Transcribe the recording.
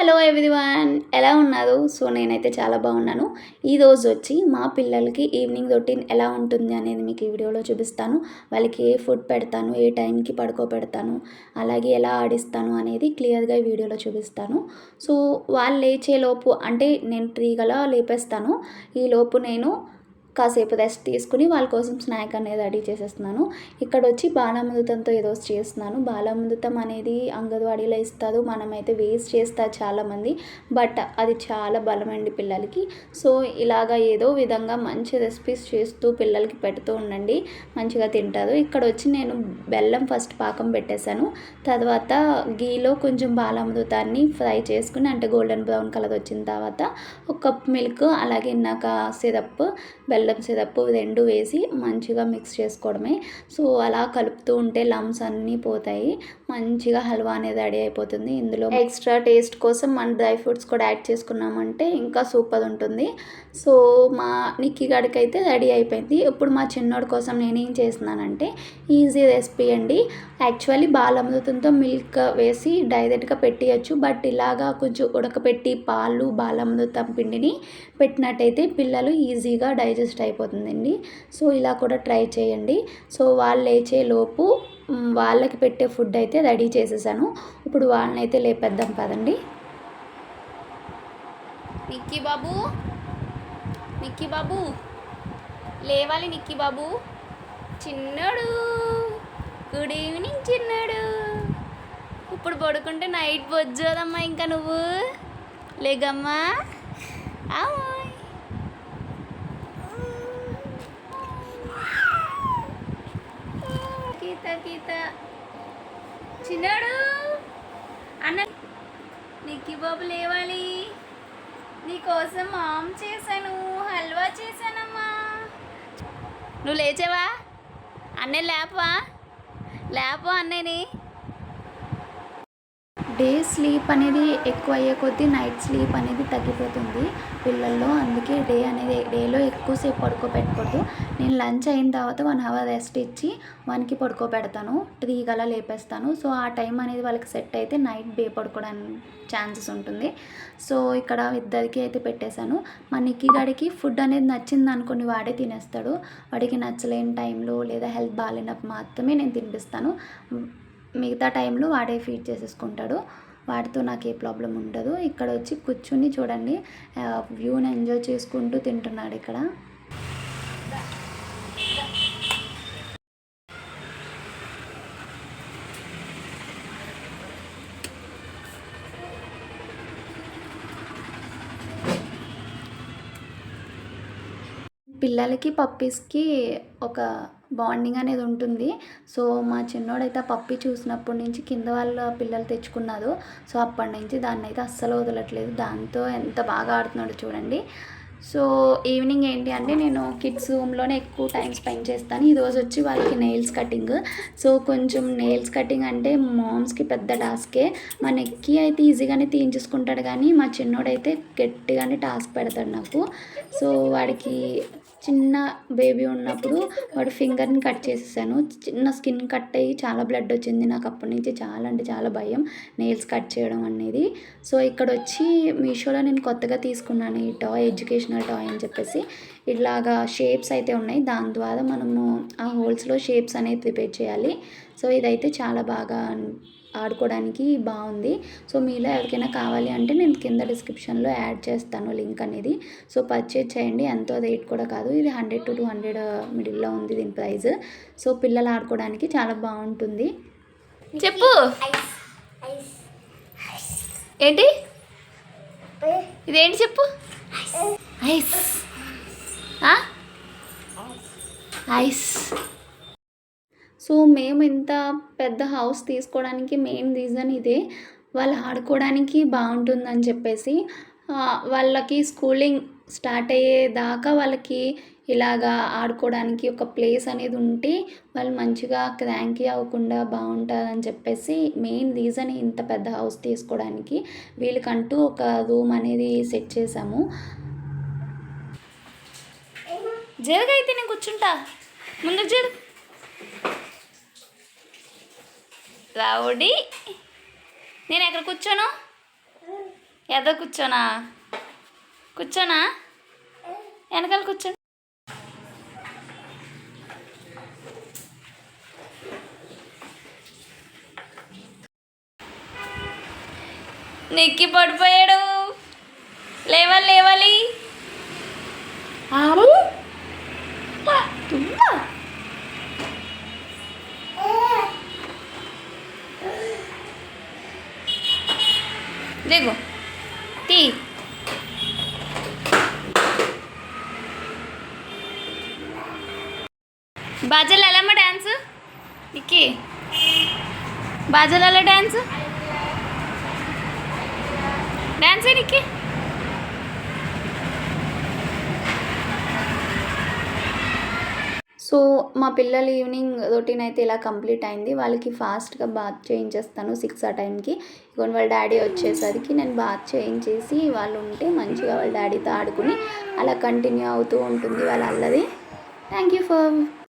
Hello everyone, ఎలా ఉన్నారు? So నేనైతే చాలా బాగున్నాను. ఈరోజు వచ్చి మా పిల్లలకి ఈవినింగ్ రొటీన్ ఎలా ఉంటుంది అనేది మీకు ఈ వీడియోలో చూపిస్తాను. వాళ్ళకి ఏ ఫుడ్ పెడతాను, ఏ టైంకి పడుకోబెడతాను, అలాగే ఎలా ఆడిస్తాను అనేది క్లియర్గా ఈ వీడియోలో చూపిస్తాను. సో వాళ్ళు లేచేలోపు అంటే నేను 3 గలా లేపేస్తాను. ఈలోపు నేను కాసేపు రెస్ట్ తీసుకుని వాళ్ళ కోసం స్నాక్ అనేది రెడీ చేసేస్తున్నాను. ఇక్కడ వచ్చి బాలామృతంతో ఈరోజు చేస్తున్నాను. బాలామృతం అనేది అంగన్వాడీలో ఇస్తారు, మనమైతే వేస్ట్ చేస్తారు చాలామంది, బట్ అది చాలా బలమండి పిల్లలకి. సో ఇలాగ ఏదో విధంగా మంచి రెసిపీస్ చేస్తూ పిల్లలకి పెడుతూ ఉండండి, మంచిగా తింటారు. ఇక్కడ వచ్చి నేను బెల్లం ఫస్ట్ పాకం పెట్టేశాను. తర్వాత గీలో కొంచెం బాలామృతాన్ని ఫ్రై చేసుకుని అంటే గోల్డెన్ బ్రౌన్ కలర్ వచ్చిన తర్వాత ఒక కప్ మిల్క్, అలాగే ఇందాక సిరప్, బెల్లం సిరప్ రెండు వేసి మంచిగా మిక్స్ చేసుకోవడమే. సో అలా కలుపుతూ ఉంటే లమ్స్ అన్నీ పోతాయి, మంచిగా హల్వా అనేది రెడీ అయిపోతుంది. ఇందులో ఎక్స్ట్రా టేస్ట్ కోసం మన డ్రై ఫ్రూట్స్ కూడా యాడ్ చేసుకున్నామంటే ఇంకా సూపర్ ఉంటుంది. సో మా నిక్కీ గడికి అయితే రెడీ అయిపోయింది. ఇప్పుడు మా చిన్నోడి కోసం నేనేం చేస్తున్నానంటే ఈజీ రెసిపీ అండి. యాక్చువల్లీ బాలామృతంతో మిల్క్ వేసి డైరెక్ట్గా పెట్టేయచ్చు, బట్ ఇలాగా కొంచెం ఉడకపెట్టి పాలు బాలామృతం పిండిని పెట్టినట్టయితే పిల్లలు ఈజీగా డైజెస్ట్ అయిపోతుందండి. సో ఇలా కూడా ట్రై చేయండి. సో వాళ్ళు లేచేలోపు వాళ్ళకి పెట్టే ఫుడ్ అయితే రెడీ చేసేసాను. ఇప్పుడు వాళ్ళని అయితే లేపేద్దాం పదండి. నిక్కీ బాబు, నిక్కీ బాబు లేవాలి. నిక్కీ బాబు చిన్నడు, గుడ్ ఈవినింగ్ చిన్నడు. ఇప్పుడు పడుకుంటే నైట్ బొజ్జోదమ్మా, ఇంకా నువ్వు లేగమ్మా. గీత చిన్నాడు అన్న, నిక్కీ బాబు లేవాలి. నీకోసం మామ్ చేశాను, హల్వా చేశానమ్మా. నువ్వు లేచావా? అన్నయ్య లేపవా అన్నయ్యని. డే స్లీప్ అనేది ఎక్కువ అయ్యే కొద్దీ నైట్ స్లీప్ అనేది తగ్గిపోతుంది పిల్లల్లో. అందుకే డేలో ఎక్కువసేపు పడుకోబెట్టకూడదు. నేను లంచ్ అయిన తర్వాత 1 అవర్ రెస్ట్ ఇచ్చి 1కి పడుకోబెడతాను, 3 గలా లేపేస్తాను. సో ఆ టైం అనేది వాళ్ళకి సెట్ అయితే నైట్ పడుకోవడానికి ఛాన్సెస్ ఉంటుంది. సో ఇక్కడ ఇద్దరికి అయితే పెట్టేశాను. మా నిక్కీ గడికి ఫుడ్ అనేది నచ్చింది అనుకోని వాడే తినేస్తాడు. వాడికి నచ్చలేని టైంలో లేదా హెల్త్ బాగాలేనప్పుడు మాత్రమే నేను తినిపిస్తాను. మిగతా టైంలో వాడే ఫీడ్ చేసేసుకుంటాడు. వాడితో నాకు ఏ ప్రాబ్లం ఉండదు. ఇక్కడ వచ్చి కూర్చుని చూడండి, వ్యూని ఎంజాయ్ చేసుకుంటూ తింటున్నాడు ఇక్కడ. పిల్లలకి పప్పీస్కి ఒక బాండింగ్ అనేది ఉంటుంది. సో మా చిన్నోడైతే ఆ పప్పి చూసినప్పటి నుంచి కింద వాళ్ళ పిల్లలు తెచ్చుకున్నారు. సో అప్పటి నుంచి దాన్ని అయితే అస్సలు వదలట్లేదు. దాంతో ఎంత బాగా ఆడుతున్నాడు చూడండి. సో ఈవినింగ్ ఏంటి అంటే నేను కిడ్స్ రూమ్లోనే ఎక్కువ టైం స్పెండ్ చేస్తాను. ఈరోజు వచ్చి వాళ్ళకి నెయిల్స్ కటింగ్. సో కొంచెం నెయిల్స్ కటింగ్ అంటే మామ్స్కి పెద్ద టాస్కే. మా నెక్కి అయితే ఈజీగానే తీయించేసుకుంటాడు, కానీ మా చిన్నోడైతే గట్టిగానే టాస్క్ పెడతాడు నాకు. సో వాడికి చిన్న బేబీ ఉన్నప్పుడు వాడి ఫింగర్ని కట్ చేసేసాను. చిన్న స్కిన్ కట్ అయ్యి చాలా బ్లడ్ వచ్చింది. నాకు అప్పటి నుంచి చాలా అంటే చాలా భయం నెయిల్స్ కట్ చేయడం అనేది. సో ఇక్కడ వచ్చి మీషోలో నేను కొత్తగా తీసుకున్నాను ఈ టాయ్, ఎడ్యుకేషనల్ టాయ్ అని చెప్పేసి. ఇలాగా షేప్స్ అయితే ఉన్నాయి, దాని ద్వారా మనము ఆ హోల్స్లో షేప్స్ అనేది ప్రిపేర్ చేయాలి. సో ఇదైతే చాలా బాగా ఆడుకోవడానికి బాగుంది. సో మీలో ఎవరికైనా కావాలి అంటే నేను కింద డిస్క్రిప్షన్లో యాడ్ చేస్తాను లింక్ అనేది. సో పర్చేజ్ చేయండి. ఎంతో రేట్ కూడా కాదు, ఇది 100 to 200 మిడిల్లో ఉంది దీని ప్రైస్. సో పిల్లలు ఆడుకోవడానికి చాలా బాగుంటుంది. చెప్పు ఏంటి ఇదేంటి చెప్పు. Ice ice. సో మేము ఇంత పెద్ద హౌస్ తీసుకోవడానికి మెయిన్ రీజన్ ఇదే, వాళ్ళు ఆడుకోవడానికి బాగుంటుందని చెప్పేసి. వాళ్ళకి స్కూలింగ్ స్టార్ట్ అయ్యేదాకా వాళ్ళకి ఇలాగా ఆడుకోవడానికి ఒక ప్లేస్ అనేది ఉంటే వాళ్ళు మంచిగా క్రాంకీ అవ్వకుండా బాగుంటుందని చెప్పేసి మెయిన్ రీజన్ ఇంత పెద్ద హౌస్ తీసుకోవడానికి. వీళ్ళకంటూ ఒక రూమ్ అనేది సెట్ చేసాము. జరగైతే నేను కూర్చుంటా, ముందుకు జరు. రౌడీ, నేను ఎక్కడ కూర్చోను? ఎదో కూర్చోనా కూర్చోనా వెనకాల కూర్చో. నెక్కి పడిపోయాడు. లేవాలి లేవాలి. దిగు తీ. బాజల్ ఎలామ్మా డ్యాన్స్ నిక్కి? బాజల్ ఎలా డ్యాన్స్ డ్యాన్స్ నిక్కి? సో మా పిల్లలు ఈవినింగ్ రొటీన్ అయితే ఇలా కంప్లీట్ అయింది. వాళ్ళకి ఫాస్ట్గా బాత్ చేయించేస్తాను 6 ఆ టైంకి. ఇక వాళ్ళ డాడీ వచ్చేసరికి నేను బాత్ చేయించేసి వాళ్ళు ఉంటే మంచిగా వాళ్ళ డాడీతో ఆడుకుని అలా కంటిన్యూ అవుతూ ఉంటుంది వాళ్ళ అల్లరి. Thank you for